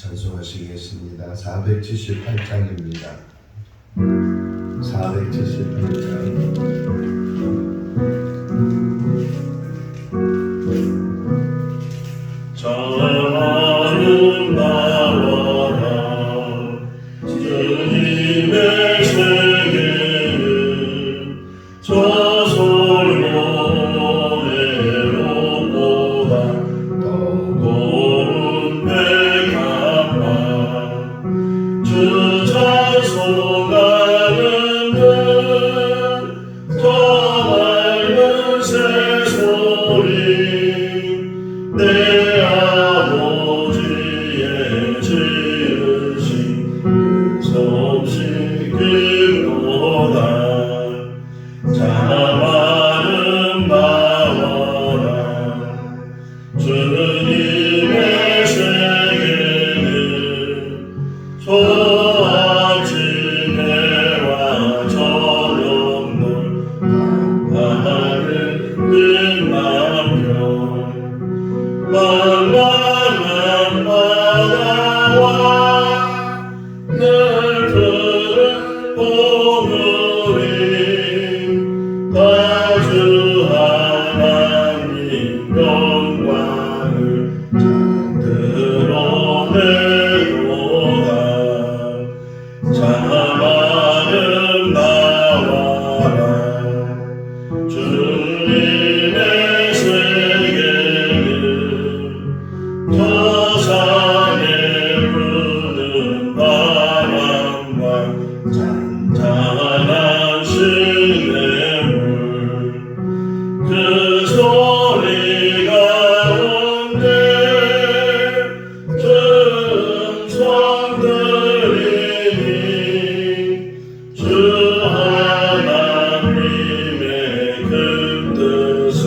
전송하시겠습니다. 478장입니다. 478장. 저는 나와라 주님의 세계는 저 솔로네로보다 더 고운 백합화 주 찬송하는 듯 저 맑은 새소리 내 아버지의 지으신 그 솜씨 그로다 자만은 나와라 주님의 세계는 저 아침 해와 저녁 놀 하늘 끝나며 만만한 바다와 늘 푸른 보물이 다주 하나님 영광을 드러내도다 자만은 나와라 주님의 세계는 저 산에 부는 바람과 잔잔한 시냇물 그 소리 가운데 음성 들리니 주 하나님의 큰 뜻을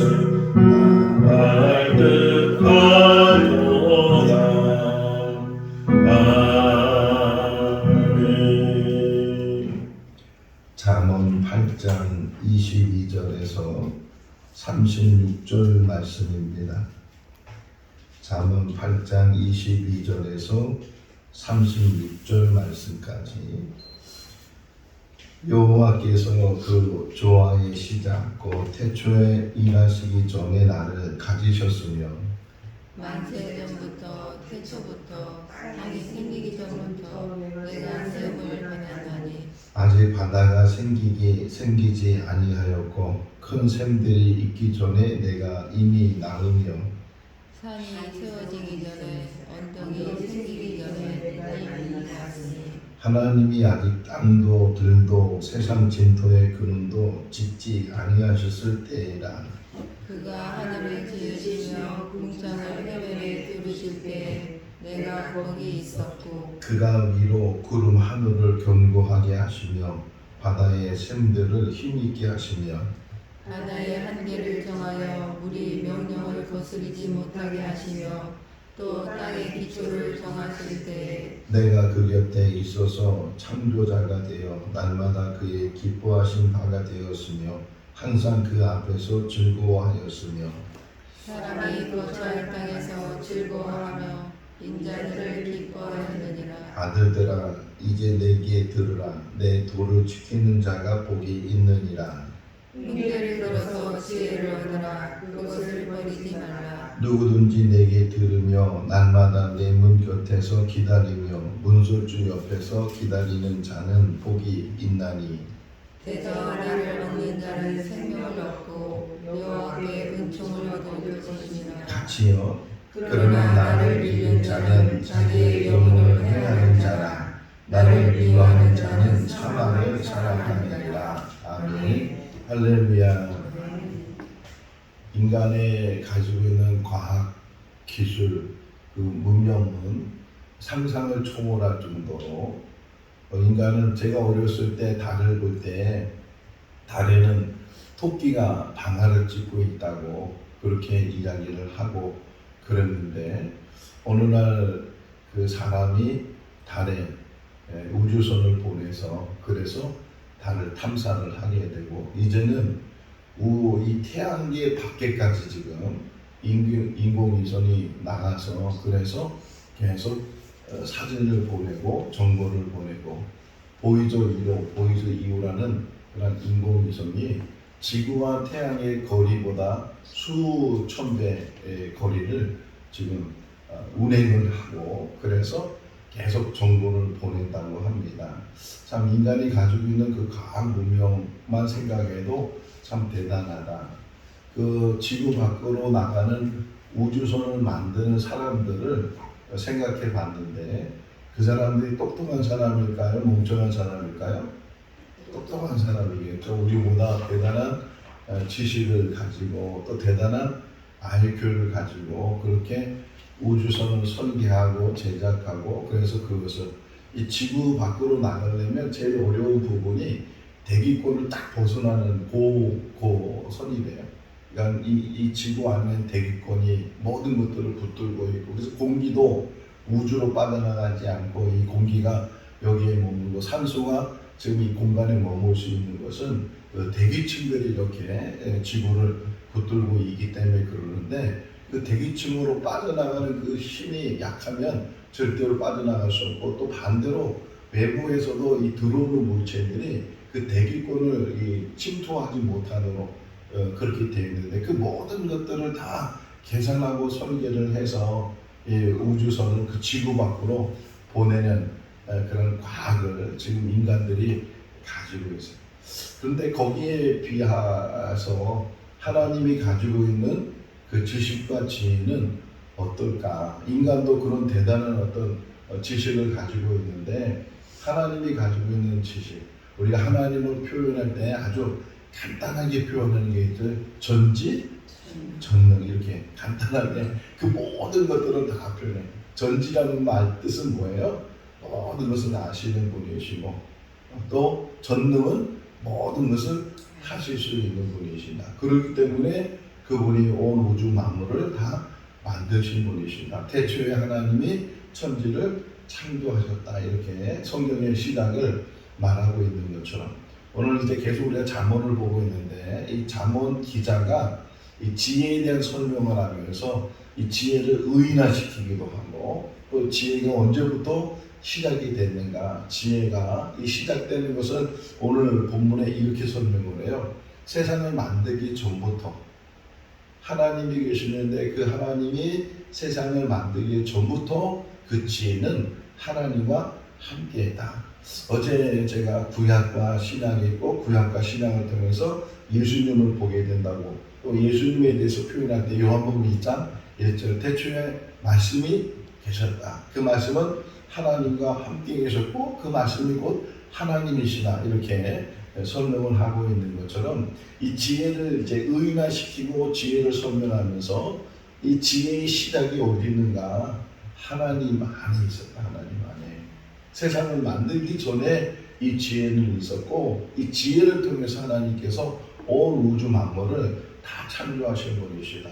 알 듯하도다. 아멘. 잠언 8장 22절에서 36절 말씀입니다. 잠언 8장 22절에서 36절 말씀까지 여호와께서 그 조화의 시작 곧 태초에 일하시기 전에 나를 가지셨으며 만세 전부터 태초부터 땅이 생기기 전부터 내가 셈을 받았나니 아직 바다가 생기지 아니하였고 큰 샘들이 있기 전에 내가 이미 낳으며 산이 세워지기 전에 언덕이 생기기 전에 내가 이미 낳았으니 하나님이 아직 땅도 들도 세상 진토의 근원도 짓지 아니하셨을 때이라. 그가 하늘을 지으시며 궁창을 해변에 두르실 때 내가 거기 있었고 그가 위로 구름 하늘을 견고하게 하시며 바다의 샘들을 힘있게 하시며 바다의 한계를 정하여 물이 명령을 거스르지 못하게 하시며 또 땅의 기초를 정하실 때에 내가 그 곁에 있어서 창조자가 되어 날마다 그의 기뻐하신 바가 되었으며 항상 그 앞에서 즐거워하였으며 사람이 거처할 땅에서 즐거워하며 인자들을 기뻐하였느니라. 아들들아 이제 내게 들으라 내 도를 지키는 자가 복이 있느니라. 흉대를 들어서 지혜를 얻으라. 그것을 버리지 말라. 누구든지 내게 들으며 날마다 내 문 곁에서 기다리며 문설주 옆에서 기다리는 자는 복이 있나니 대저 나를 얻는 자는 생명을 얻고 여호와께 은총을 얻을 것이니라. 같이요. 그러나 나를 잃는 자는 자기의 영혼을 행하는 자라. 나를 미워하는 자는 사망을 사랑하느니라. 아멘. 할렐루야. 인간의 가지고 있는 과학, 기술, 그 문명은 상상을 초월할 정도로 인간은 제가 어렸을 때 달을 볼 때 달에는 토끼가 방아를 찢고 있다고 그렇게 이야기를 하고 그랬는데 어느 날 그 사람이 달에 우주선을 보내서 그래서 달을 탐사를 하게 되고 이제는 이 태양계 밖에까지 지금 인공위성이 나가서 그래서 계속 사진을 보내고 정보를 보내고 보이저 1호, 보이저 2호라는 그런 인공위성이 지구와 태양의 거리보다 수천 배의 거리를 지금 운행을 하고 그래서 계속 정보를 보낸다고 합니다. 참 인간이 가지고 있는 그 과학 문명만 생각해도 참 대단하다. 그 지구 밖으로 나가는 우주선을 만드는 사람들을 생각해 봤는데 그 사람들이 똑똑한 사람일까요? 멍청한 사람일까요? 똑똑한 사람이겠죠. 우리보다 대단한 지식을 가지고 또 대단한 IQ를 가지고 그렇게 우주선을 설계하고 제작하고 그래서 그것을 이 지구 밖으로 나가려면 제일 어려운 부분이 대기권을 딱 벗어나는 고선이래요. 그러니까 이 지구 안에 대기권이 모든 것들을 붙들고 있고 그래서 공기도 우주로 빠져나가지 않고 이 공기가 여기에 머물고 산소가 지금 이 공간에 머물 수 있는 것은 그 대기층들이 이렇게 지구를 붙들고 있기 때문에 그러는데 그 대기층으로 빠져나가는 그 힘이 약하면 절대로 빠져나갈 수 없고 또 반대로 외부에서도 이 들어오는 물체들이 그 대기권을 침투하지 못하도록 그렇게 되어 있는데 그 모든 것들을 다 계산하고 설계를 해서 이 우주선을 그 지구 밖으로 보내는 그런 과학을 지금 인간들이 가지고 있어요. 그런데 거기에 비해서 하나님이 가지고 있는 그 지식과 지혜는 어떨까? 인간도 그런 대단한 어떤 지식을 가지고 있는데 하나님이 가지고 있는 지식, 우리가 하나님을 표현할 때 아주 간단하게 표현하는 게 있죠. 전지, 전능 이렇게 간단하게 그 모든 것들을 다 표현해요. 전지라는 말 뜻은 뭐예요? 모든 것을 아시는 분이시고 또 전능은 모든 것을 하실 수 있는 분이시다. 그렇기 때문에 그분이 온 우주 만물을 다 만드신 분이시다. 태초에 하나님이 천지를 창조하셨다. 이렇게 성경의 시작을 말하고 있는 것처럼 오늘 이제 계속 우리가 잠언을 보고 있는데 이 잠언 기자가 이 지혜에 대한 설명을 하면서 이 지혜를 의인화시키기도 하고 또 지혜가 언제부터 시작이 됐는가 지혜가 이 시작되는 것은 오늘 본문에 이렇게 설명을 해요. 세상을 만들기 전부터 하나님이 계시는데 그 하나님이 세상을 만들기 전부터 그 지혜는 하나님과 함께했다. 어제 제가 구약과 신약이 있고 구약과 신약을 통해서 예수님을 보게 된다고 또 예수님에 대해서 표현할 때 요한복음 2장 1절 태초에 말씀이 계셨다. 그 말씀은 하나님과 함께 계셨고 그 말씀이 곧 하나님이시다. 이렇게 설명을 하고 있는 것처럼 이 지혜를 이제 의인화시키고 지혜를 설명하면서 이 지혜의 시작이 어디 있는가? 하나님 안에 있었다. 하나님 안에. 세상을 만들기 전에 이 지혜는 있었고 이 지혜를 통해서 하나님께서 온 우주 만물을 다 창조하신 분이시다.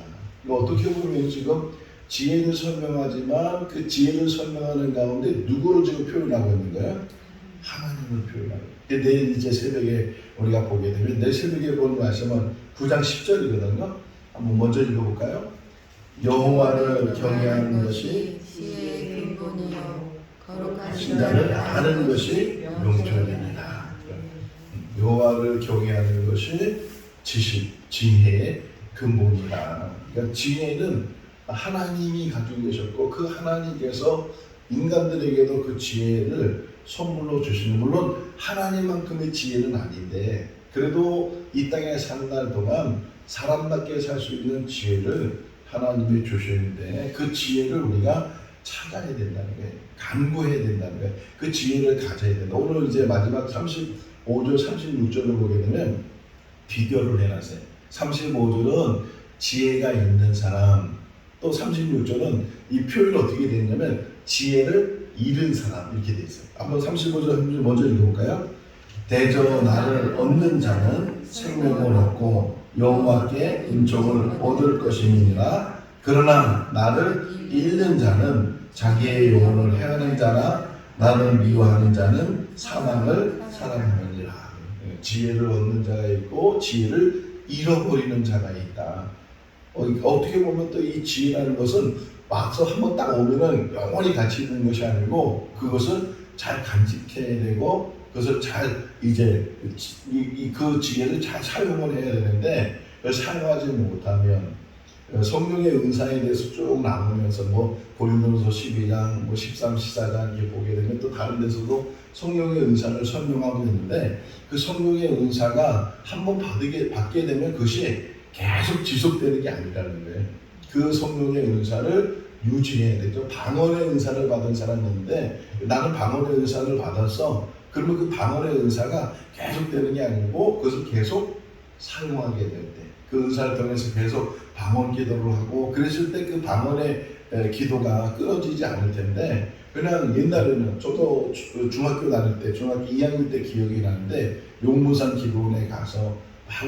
어떻게 보면 지금 지혜를 설명하지만 그 지혜를 설명하는 가운데 누구를 지금 표현하고 있는 거예요? 하나님을 표현하고 있어요. 내일 이제 새벽에 우리가 보게 되면 내일 새벽에 보는 말씀은 9장 10절이거든요. 한번 먼저 읽어볼까요? 여호와를 경외하는 것이 지혜의 근본이요 거룩하신 자를 아는 것이 명철이니라. 여호와를 경외하는 것이 지식, 지혜의 근본이다. 그러니까 지혜는 하나님이 가지고 계셨고 그 하나님께서 인간들에게도 그 지혜를 선물로 주시는 물론 하나님만큼의 지혜는 아닌데 그래도 이 땅에 사는 날 동안 사람답게 살 수 있는 지혜를 하나님이 주시는데 그 지혜를 우리가 찾아야 된다는 거예요. 간구해야 된다는 거예요. 그 지혜를 가져야 된다. 오늘 이제 마지막 35절 36절을 보게 되면 비교를 해놨어요. 35절은 지혜가 있는 사람 또 36절은 이 표현이 어떻게 되냐면 지혜를 잃은 사람 이렇게 돼 있어요. 한번 35절 먼저 읽어볼까요? 대저 나를 얻는 자는 생명을 얻고 여호와께 은총을 얻을 것임이니라. 그러나 나를 잃는 자는 자기의 영혼을 해하는 자나 나를 미워하는 자는 사망을 사랑하느니라. 지혜를 얻는 자가 있고 지혜를 잃어버리는 자가 있다. 어떻게 보면 또 이 지혜라는 것은 와서 한번 딱 오면은 영원히 같이 있는 것이 아니고 그것을 잘 간직해야 되고 그것을 잘 이제 그 지혜를 잘 사용을 해야 되는데 사용하지 못하면 성령의 은사에 대해서 쭉 나누면서 뭐 고린도전서 12장, 뭐 13, 14장 이렇게 보게 되면 또 다른 데서도 성령의 은사를 설명하고 있는데 그 성령의 은사가 한번 받게 되면 그것이 계속 지속되는 게 아니라는 거예요. 그 성령의 은사를 유지해야 되죠. 방언의 은사를 받은 사람이 있는데 나는 방언의 은사를 받았어. 그러면 그 방언의 은사가 계속되는 게 아니고 그것을 계속 사용하게 될 때 그 은사를 통해서 계속 방언 기도를 하고 그랬을 때 그 방언의 기도가 끊어지지 않을 텐데 그냥 옛날에는 저도 중학교 다닐 때 중학교 2학년 때 기억이 나는데 용문산 기도원에 가서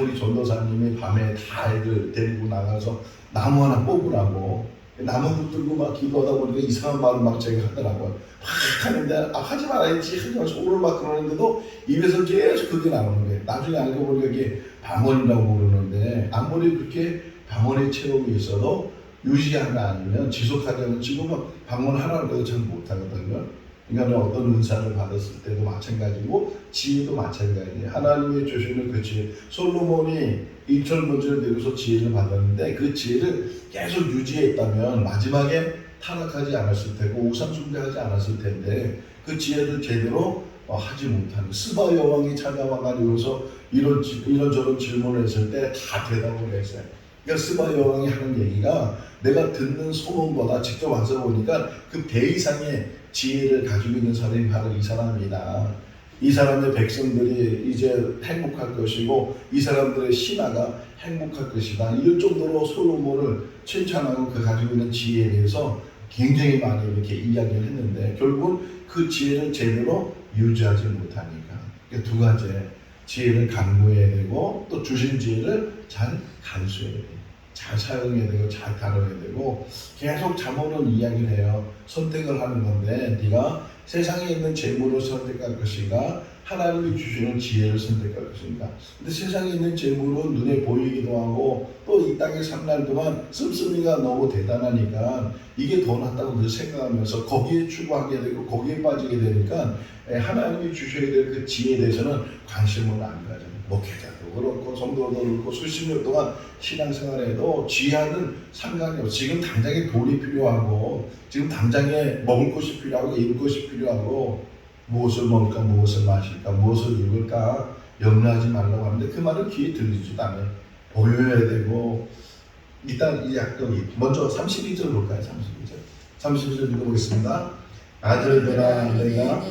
우리 전도사님이 밤에 다 애들 데리고 나가서 나무 하나 뽑으라고 나무 붙들고 막 기도하다 보니까 이상한 말을 막 제가 하더라고요. 막 하는데 하지 말아야지 하지 마 소를 막 그러는데도 입에서 계속 그게 나오는 거예요. 나중에 알고 보니까 이게 방언이라고 그러는데 아무리 그렇게 방언의 체험이 있어도 유지하지 않으면 지속하지 않으면 지금은 방언 하나를 해도 잘 못하거든요. 그러니까 어떤 은사를 받았을 때도 마찬가지고 지혜도 마찬가지예요. 하나님이 주시는 그 지혜. 솔로몬이 일천번째를 내려서 지혜를 받았는데 그 지혜를 계속 유지했다면 마지막에 타락하지 않았을 테고 우상 숭배하지 않았을 텐데 그 지혜를 제대로 하지 못하는 스바 여왕이 찾아와가지고서 이런저런 질문을 했을 때 다 대답을 했어요. 그러니까 스바 여왕이 하는 얘기가 내가 듣는 소문보다 직접 와서 보니까 그 배 이상의 지혜를 가지고 있는 사람이 바로 이 사람이다. 이 사람의 백성들이 이제 행복할 것이고 이 사람들의 신하가 행복할 것이다. 이럴 정도로 솔로몬을 칭찬하고 그 가지고 있는 지혜에 대해서 굉장히 많이 이렇게 이야기를 했는데 결국은 그 지혜를 제대로 유지하지 못하니까 두 가지 지혜를 간구해야 되고 또 주신 지혜를 잘 간수해야 돼요. 잘 사용해야 되고 잘 다뤄야 되고 계속 자모는 이야기를 해요. 선택을 하는 건데 네가 세상에 있는 재물을 선택할 것인가 하나님이 주시는 지혜를 선택할 것인가. 근데 세상에 있는 재물은 눈에 보이기도 하고 또 이 땅에 산 날 동안 씀씀이가 너무 대단하니까 이게 더 낫다고 늘 생각하면서 거기에 추구하게 되고 거기에 빠지게 되니까 하나님이 주셔야 될 그 지혜에 대해서는 관심을 안 가져요. 목회자도 그렇고 성도도 그렇고 수십 년 동안 신앙생활에도 지혜는 상관이 없어. 지금 당장에 돈이 필요하고 지금 당장에 먹을 것이 필요하고 입을 것이 필요하고 무엇을 먹을까 무엇을 마실까 무엇을 입을까 염려하지 말라고 하는데 그 말은 귀에 들리지도 않아요. 보여야 되고 일단 이 약속이 먼저 32절 볼까요? 32절 읽어보겠습니다. 아들들아 내가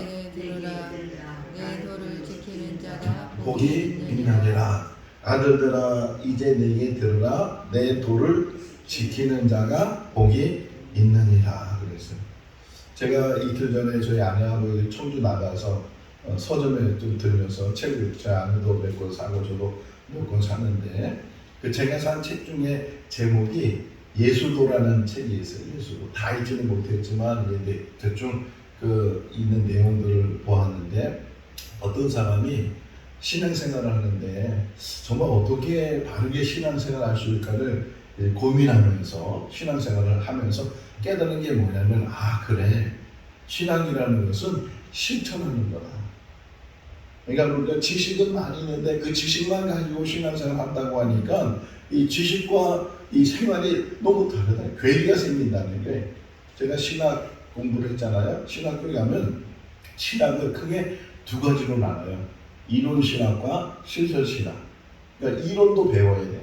내 도를 지키는 자가 복이 있느니라. 아들들아 이제 내게 들으라. 내 도를 지키는 자가 복이 있느니라. 그랬어요. 제가 이틀 전에 저희 아내하고 청주 나가서 서점에 좀 들으면서 책을 제 아내도 몇 권 사고 저도 몇 권 샀는데 그 제가 산 책 중에 제목이 예수도라는 책이 있어요. 예수도 다 읽지는 못했지만 대충 그 있는 내용들을 보았는데 어떤 사람이 신앙생활을 하는데 정말 어떻게 바르게 신앙생활을 할 수 있을까를 고민하면서 신앙생활을 하면서 깨달은 게 뭐냐면 그래 신앙이라는 것은 실천하는 거다. 그러니까 우리가 지식은 많이 있는데 그 지식만 가지고 신앙생활을 한다고 하니까 이 지식과 이 생활이 너무 다르다. 괴리가 생긴다는 게 제가 신학 공부를 했잖아요. 신학교에 가면 신학을 크게 두 가지로 나눠요. 이론 신학과 실천 신학. 그러니까 이론도 배워야 돼.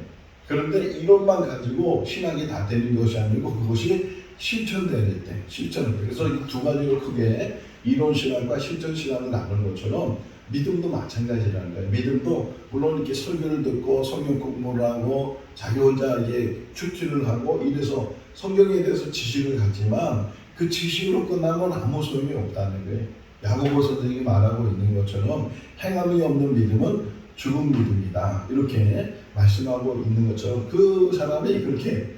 그런데 이론만 가지고 신학이 다 되는 것이 아니고 그것이 실천될 때, 그래서 이 두 가지로 크게 이론 신학과 실천 신학을 나누는 것처럼 믿음도 마찬가지라는 거예요. 믿음도 물론 이렇게 설교를 듣고 성경 공부를 하고 자기 혼자 이게 추출을 하고 이래서 성경에 대해서 지식을 갖지만 그 지식으로 끝나면 아무 소용이 없다는 거예요. 야고보 선생님이 말하고 있는 것처럼 행함이 없는 믿음은 죽은 믿음이다. 이렇게 말씀하고 있는 것처럼 그 사람이 그렇게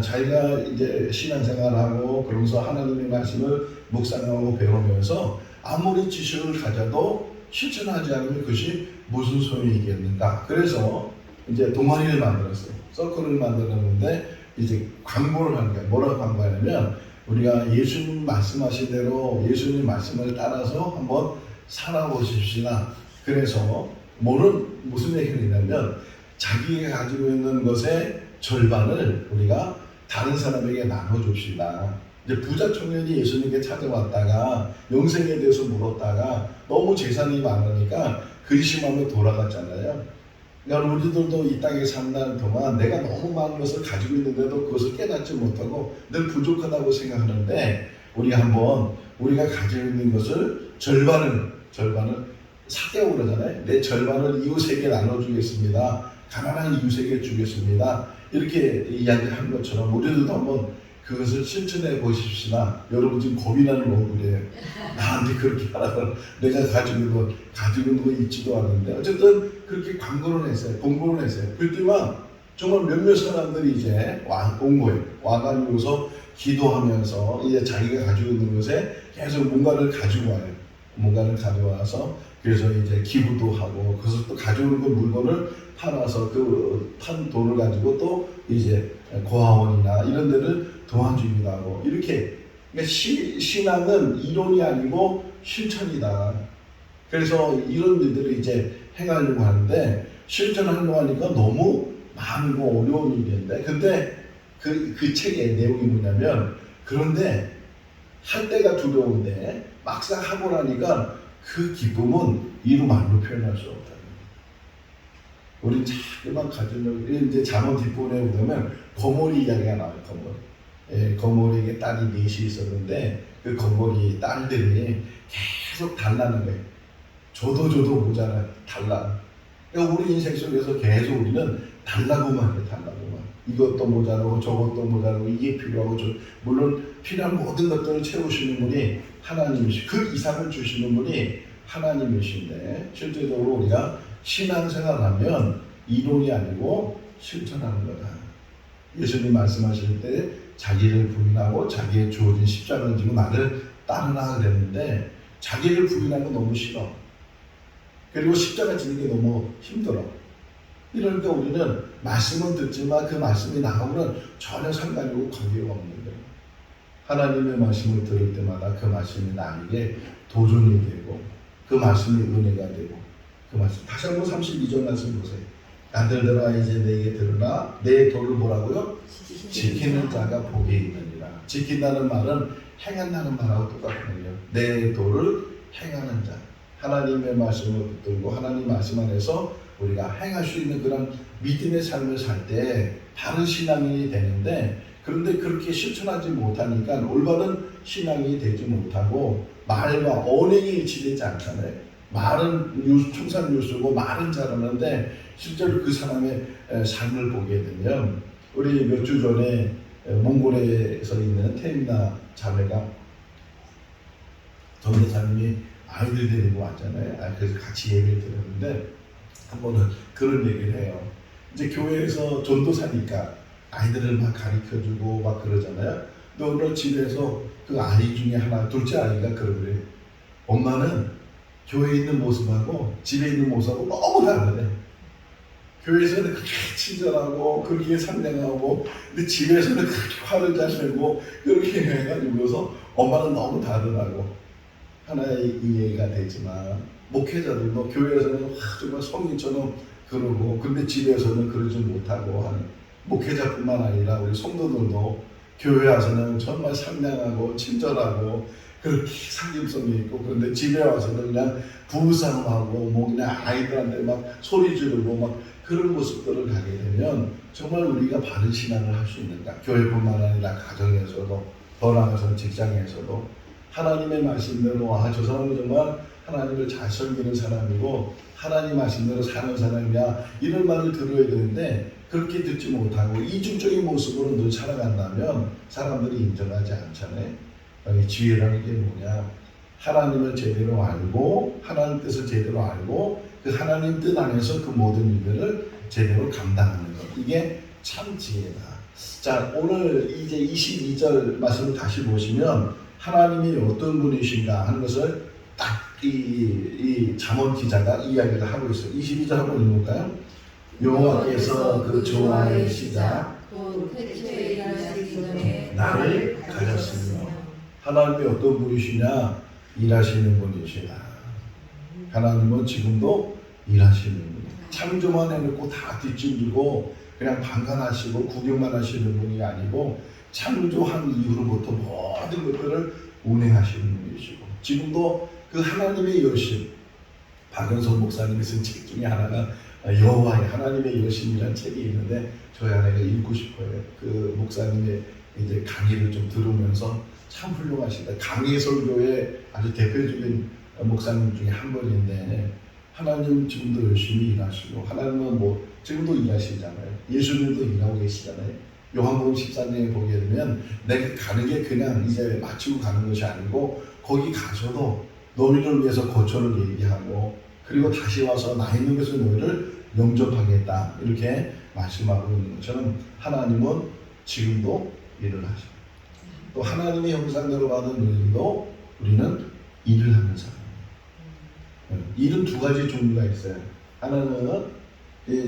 자기가 이제 신앙생활하고 그러면서 하나님의 말씀을 묵상하고 배우면서 아무리 지식을 가져도 실천하지 않으면 그것이 무슨 소용이 있겠는가. 그래서 이제 동아리를 만들었어요. 서클을 만들었는데 이제 광고를 하는 거예요. 뭐라고 광고하냐면 우리가 예수님 말씀하신 대로 예수님 말씀을 따라서 한번 살아보십시다. 그래서 무슨 얘기를 했냐면 자기가 가지고 있는 것의 절반을 우리가 다른 사람에게 나눠줍시다. 이제 부자 청년이 예수님께 찾아왔다가 영생에 대해서 물었다가 너무 재산이 많으니까 근심하며 돌아갔잖아요. 그러니까 우리들도 이 땅에 산다는 동안 내가 너무 많은 것을 가지고 있는데도 그것을 깨닫지 못하고 늘 부족하다고 생각하는데 우리가 가지고 있는 것을 절반을 사개오 그러잖아요. 내 절반을 이웃에게 나눠주겠습니다. 가난한 이웃에게 주겠습니다. 이렇게 이야기한 것처럼 우리들도 한번 그것을 실천해 보십시다. 여러분 지금 겁이 나는 얼굴이에요. 나한테 그렇게 하라고 내가 가지고 있는 거 있지도 않은데 어쨌든 그렇게 광고를 했어요. 공고를 했어요. 그랬더니 정말 몇몇 사람들이 이제 온 거예요. 와가지고서 기도하면서 이제 자기가 가지고 있는 것에 계속 뭔가를 가지고 와요. 뭔가를 가져와서 그래서 이제 기부도 하고 그래서 또 가져오는 그 물건을 팔아서 그 판 돈을 가지고 또 이제 고아원이나 이런 데를 도와주기도 하고 이렇게 그러니까 신앙은 이론이 아니고 실천이다. 그래서 이런 일들을 이제 행하려고 하는데 실천하려고 하니까 너무 많고 어려운 일인데 근데 그 책의 내용이 뭐냐면 그런데 할 때가 두려운데 막상 하고 나니까 그 기쁨은 이루 말로 표현할 수 없다. 우리 자꾸만 가지려고 이제 잠언 뒷부분에 보면 거머리 이야기가 나와요. 거머리에게 딸이 넷이 있었는데 그 거머리 딸들이 계속 달라는 거예요. 줘도 모자라 달라. 그러니까 우리 인생 속에서 계속 우리는 달라고만 해. 이것도 모자라고 저것도 모자라고 이게 필요하고 물론 필요한 모든 것들을 채우시는 분이 하나님이시고 그 이상을 주시는 분이 하나님이신데 실제적으로 우리가 신앙생활을 하면 이론이 아니고 실천하는 거다. 예수님 말씀하실 때 자기를 부인하고 자기의 주어진 십자가를 지고 나를 따르라 그랬는데 자기를 부인하는 거 너무 싫어. 그리고 십자가 지는 게 너무 힘들어. 이러니까 우리는 말씀은 듣지만 그 말씀이 나오면 전혀 상관이 없고 관계가 없는 거예요. 하나님의 말씀을 들을 때마다 그 말씀이 나에게 도전이 되고 그 말씀이 은혜가 되고 그 말씀 다시 한번 32절 말씀 보세요. 아들들아 이제 내게 들으라 내 도를 뭐라고요? 지키는 자가 복이 있느니라. 지킨다는 말은 행한다는 말하고 똑같거든요. 내 도를 행하는 자. 하나님의 말씀을 붙들고 하나님 말씀 안에서 우리가 행할 수 있는 그런 믿음의 삶을 살 때 바른 신앙인이 되는데 그런데 그렇게 실천하지 못하니까 올바른 신앙이 되지 못하고 말과 언행이 일치되지 않잖아요. 말은 충산 유수고 말은 잘하는데 실제로 그 사람의 삶을 보게 되면 우리 몇 주 전에 몽골에서 있는 태임나 자매가 전도사님이 아이들 데리고 왔잖아요. 그래서 같이 예배를 드렸는데 한 번은 그런 얘기를 해요. 이제 교회에서 전도사니까 아이들을 막 가르쳐주고 막 그러잖아요. 근데 오늘 집에서 그 아이 중에 하나, 둘째 아이가 그러더래요. 엄마는 교회에 있는 모습하고 집에 있는 모습하고 너무 다르네. 교회에서는 그렇게 친절하고 그렇게 상냥하고 근데 집에서는 그렇게 화를 잘 내고 그렇게 해가지고서 엄마는 너무 다르다고. 하나의 이해가 되지만 목회자들도 교회에서는 정말 성인처럼 그러고 근데 집에서는 그러지 못하고 하는 목회자뿐만 아니라 우리 성도들도 교회 와서는 정말 상냥하고 친절하고 그렇게 상심성이 있고 그런데 집에 와서는 그냥 부부싸움하고 뭐 그냥 아이들한테 막 소리 지르고 막 그런 모습들을 가게 되면 정말 우리가 바른 신앙을 할 수 있는가. 교회뿐만 아니라 가정에서도 더 나아가서 직장에서도 하나님의 말씀대로 저 사람은 정말 하나님을 잘 섬기는 사람이고 하나님 말씀대로 사는 사람이야 이런 말을 들어야 되는데 그렇게 듣지 못하고 이중적인 모습으로 늘 살아간다면 사람들이 인정하지 않잖아요. 지혜라는 게 뭐냐. 하나님을 제대로 알고 하나님 뜻을 제대로 알고 그 하나님 뜻 안에서 그 모든 일들을 제대로 감당하는 것. 이게 참 지혜다. 자, 오늘 이제 22절 말씀을 다시 보시면 하나님이 어떤 분이신가 하는 것을 딱 이 잠언 기자가 이야기를 하고 있어요. 22절 한번 읽어볼까요? 여호와께서 그 조화의 시작 또 태초에 일하시기 전에 나를 가졌으며. 하나님이 어떤 분이시냐? 일하시는 분이시다. 하나님은 지금도 일하시는 분이에요. 창조만 해놓고 다 뒷짐지고 그냥 방관하시고 구경만 하시는 분이 아니고 창조한 이후로부터 모든 것들을 운행하시는 분이시고, 지금도 그 하나님의 여신, 박연석 목사님이 쓴 책 중에 하나가 여호와의 하나님의 여신이라는 책이 있는데 저희 아내가 읽고 싶어요. 그 목사님의 이제 강의를 좀 들으면서 참 훌륭하시다. 강해설교의 아주 대표적인 목사님 중에 한 분인데, 하나님 지금도 열심히 일하시고, 하나님은 뭐 지금도 일하시잖아요. 예수님도 일하고 계시잖아요. 요한복음 14장에 보게 되면 내가 가는 게 그냥 이제 마치고 가는 것이 아니고, 거기 가서도 너희를 위해서 거처를 얘기하고, 그리고 다시 와서 나 있는 것을 너희를 영접하겠다, 이렇게 말씀하고 있는 것처럼 하나님은 지금도 일을 하십니다. 또 하나님의 형상대로 받은 우리도 우리는 일을 하는 사람이에요. 일은 두 가지 종류가 있어요. 하나는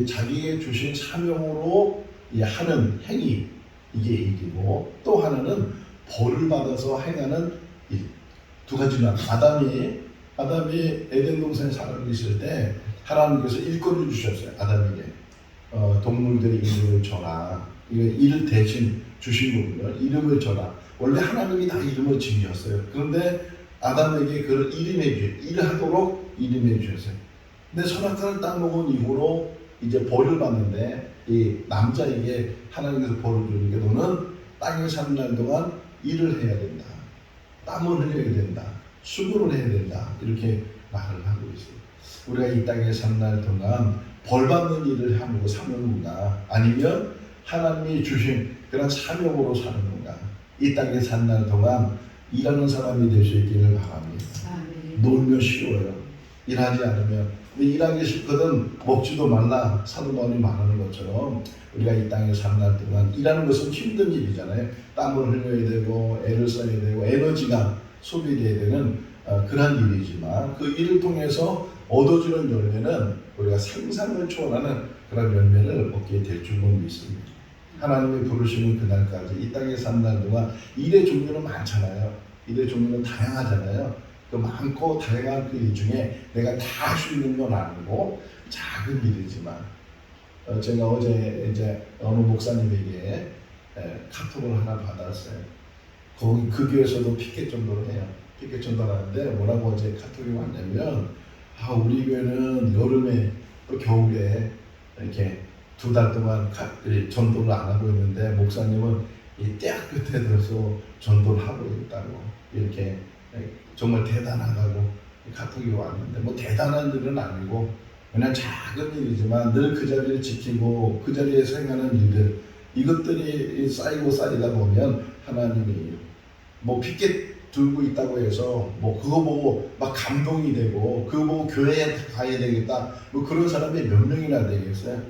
자기에게 주신 사명으로 하는 행위, 이게 일이고, 또 하나는 벌을 받아서 행하는 일. 두 가지나. 아담이 에덴 동산에 살고 있을 때 하나님께서 일거리를 주셨어요. 아담에게 동물들의 이름을 줘라. 이를 대신 주신 거군요. 이름을 줘라. 원래 하나님이 다 이름을 지으셨어요. 그런데 아담에게 그걸 일하도록 이름해 주셨어요. 근데 선악과를 딱 먹은 이후로 이제 벌을 받는데, 이 남자에게 하나님께서 벌을 주는 게 너는 땅에 사는 날 동안 일을 해야 된다. 땀을 흘려야 된다. 수고를 해야 된다. 이렇게 말을 하고 있어요. 우리가 이 땅에 사는 날 동안 벌 받는 일을 하는 거 사명인가? 아니면 하나님이 주신 그런 사명으로 사는 건가? 이 땅에 사는 날 동안 일하는 사람이 될 수 있기를 바랍니다. 놀면 쉬워요. 일하지 않으면. 근데 일하기 싫거든 먹지도 말라 사도 바울이 말하는 것처럼, 우리가 이 땅에 사는 날 동안 일하는 것은 힘든 일이잖아요. 땀을 흘려야 되고 애를 써야 되고 에너지가 소비돼야 되는 그런 일이지만, 그 일을 통해서 얻어지는 열매는 우리가 상상을 초월하는 그런 열매를 얻게 될 줄로 믿습니다. 하나님이 부르시는 그날까지 이 땅에 사는 날 동안 일의 종류는 많잖아요. 일의 종류는 다양하잖아요. 그 많고 다양한 그 일 중에 내가 다 할 수 있는 건 아니고 작은 일이지만, 제가 어제 이제 어느 목사님에게 카톡을 하나 받았어요. 거기 그 교회에서도 피켓 전도를 해요. 피켓 전도를 하는데 뭐라고 어제 카톡이 왔냐면, 우리 교회는 여름에 또 겨울에 이렇게 2달 동안 전도를 안 하고 있는데 목사님은 이 때야 끝에 들어서 전도를 하고 있다고, 이렇게 정말 대단하다고 카톡이 왔는데, 뭐 대단한 일은 아니고 그냥 작은 일이지만 늘 그 자리를 지키고 그 자리에서 행하는 일들, 이것들이 쌓이고 쌓이다 보면 하나님이 뭐 피켓 들고 있다고 해서 뭐 그거 보고 막 감동이 되고 그거 보고 교회에 가야 되겠다, 뭐 그런 사람이 몇 명이나 되겠어요?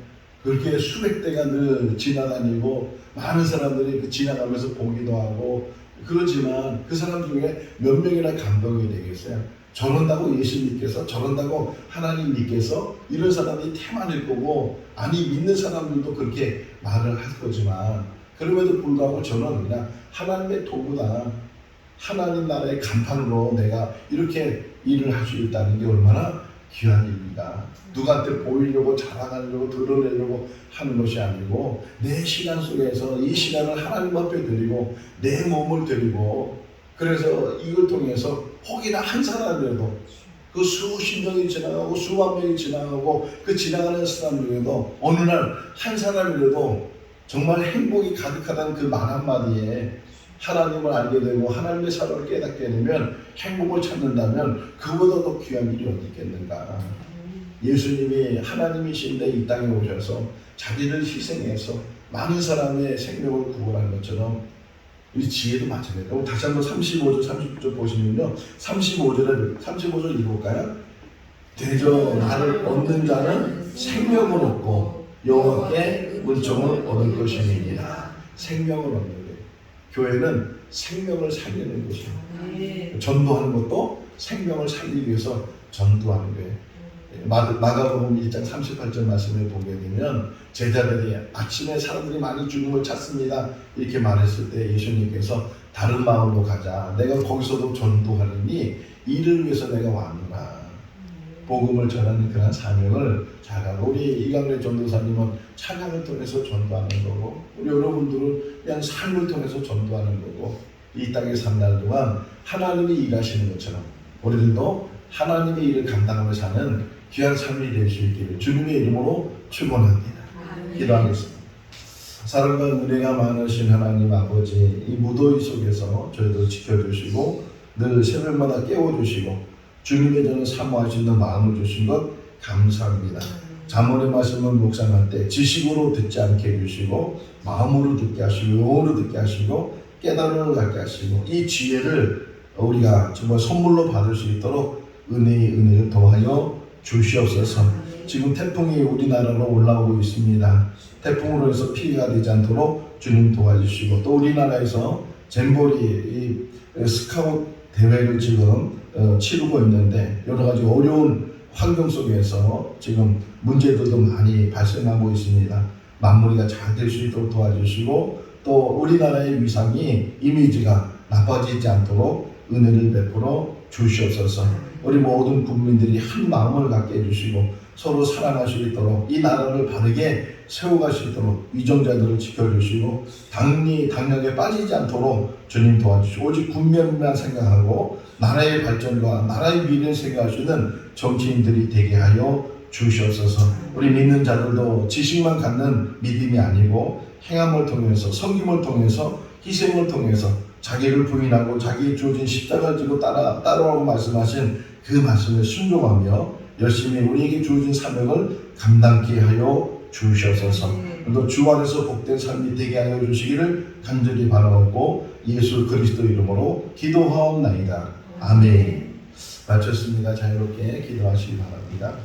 그렇게 수백 대가 늘 지나다니고 많은 사람들이 지나가면서 보기도 하고 그러지만 그 사람 중에 몇 명이나 감동이 되겠어요? 저런다고 예수님께서, 저런다고 하나님께서, 이런 사람이 태만일 거고, 아니 믿는 사람들도 그렇게 말을 할 거지만, 그럼에도 불구하고 저는 그냥 하나님의 도구다, 하나님 나라의 간판으로 내가 이렇게 일을 할 수 있다는 게 얼마나 귀한 일인가. 누구한테 보이려고 자랑하려고 드러내려고 하는 것이 아니고, 내 시간 속에서 이 시간을 하나님 앞에 드리고 내 몸을 드리고, 그래서 이걸 통해서 혹이나 한 사람이라도, 그 수십 명이 지나가고 수만 명이 지나가고 그 지나가는 사람 중에도 어느 날 한 사람이라도 정말 행복이 가득하다는 그 말 한마디에 하나님을 알게 되고 하나님의 사랑을 깨닫게 되면, 행복을 찾는다면 그보다 더 귀한 일이 어디 있겠는가. 예수님이 하나님이신데 이 땅에 오셔서 자기를 희생해서 많은 사람의 생명을 구원한 것처럼 이 지혜도 마찬가지예요. 다시 한번 35절 30절 보시면요, 35절 읽을까요? 대저 나를 얻는 자는 생명을 얻고 여호와께 은총을 얻을 것이니라. 생명을 얻는 거예요. 교회는 생명을 살리는 곳이에요. 전도하는 것도 생명을 살리기 위해서 전도하는 거예요. 마가복음 1장 38절 말씀을 보게 되면 제자들이 아침에 사람들이 많이 주님을 찾습니다 이렇게 말했을 때 예수님께서 다른 마을로 가자. 내가 거기서도 전도하리니 이를 위해서 내가 왔노라. 복음을 전하는 그런 사명을 잘 가고, 우리 이강래 전도사님은 찬양을 통해서 전도하는 거고, 우리 여러분들은 그냥 삶을 통해서 전도하는 거고, 이 땅에 산 날 동안 하나님이 일하시는 것처럼 우리들도 하나님의 일을 감당하며 사는 귀한 삶이 될 수 있기를 주님의 이름으로 축원합니다. 기도하겠습니다. 사랑과 은혜가 많으신 하나님 아버지, 이 무더위 속에서 저희들 지켜주시고 늘 새벽마다 깨워주시고 주님의 저는 사모하시는 마음을 주신 것 감사합니다. 잠언의 말씀을 묵상할 때 지식으로 듣지 않게 해주시고 마음으로 듣게 하시고 영으로 듣게 하시고 깨달음을 갖게 하시고 이 지혜를 우리가 정말 선물로 받을 수 있도록 은혜의 은혜를 더하여 주시옵소서. 지금 태풍이 우리나라로 올라오고 있습니다. 태풍으로 해서 피해가 되지 않도록 주님 도와주시고, 또 우리나라에서 잼버리 스카웃 대회를 지금 치르고 있는데 여러 가지 어려운 환경 속에서 지금 문제들도 많이 발생하고 있습니다. 마무리가 잘 될 수 있도록 도와주시고, 또 우리나라의 위상이 이미지가 나빠지지 않도록 은혜를 베풀어 주시옵소서. 우리 모든 국민들이 한 마음을 갖게 해주시고 서로 사랑할 수 있도록 이 나라를 바르게 세워갈 수 있도록 위정자들을 지켜주시고 당력에 빠지지 않도록 주님 도와주시고, 오직 국면만 생각하고 나라의 발전과 나라의 미래를 생각하시는 정치인들이 되게 하여 주시옵소서. 우리 믿는 자들도 지식만 갖는 믿음이 아니고 행함을 통해서, 섬김을 통해서, 희생을 통해서 자기를 부인하고 자기의 주어진 십자가를 지고 따라오고 말씀하신 그 말씀을 순종하며 열심히 우리에게 주어진 사명을 감당케 하여 주시옵소서. 또 주 안에서 복된 삶이 되게 하여 주시기를 간절히 바라옵고 예수 그리스도 이름으로 기도하옵나이다. 아멘. 마쳤습니다. 자유롭게 기도하시기 바랍니다.